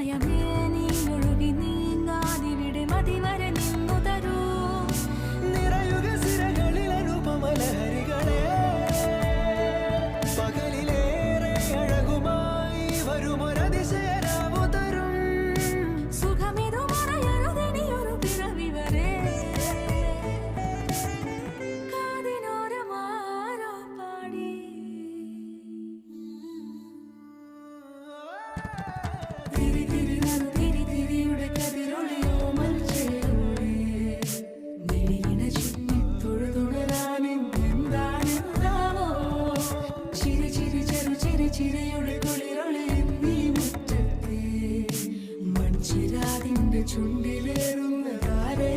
സമയമേ നീ ഒഴുകി നീങ്ങാതിവിടെ മതിവരെ നിന്നു തരൂ. നിറയുക സിരകളിൽ അനുപമലഹരികളെ, പകലിലേറെ അഴകുമായി വരുമൊരതിശയരാവു തരും. സുഖമിതു മറയരുതിനിയൊരു പിറവി വരെ. കാതിനോരമാരോ പാടി തിരി തിരി നറു തിരി തിരിയുടെ കതിരൊളിയോ മൽച്ചേരുളേ. മിഴിയിണ ചുറ്റി തൊഴുതുണരാനെന്താണെന്താവോ. ചിരി ചിരി ചെറു ചിരി ചിരിയുടെ കുളിരൊളി നീ മുറ്റത്തെ മൺചിരാതിന്റെ ചുണ്ടിലേറുന്ന താരെ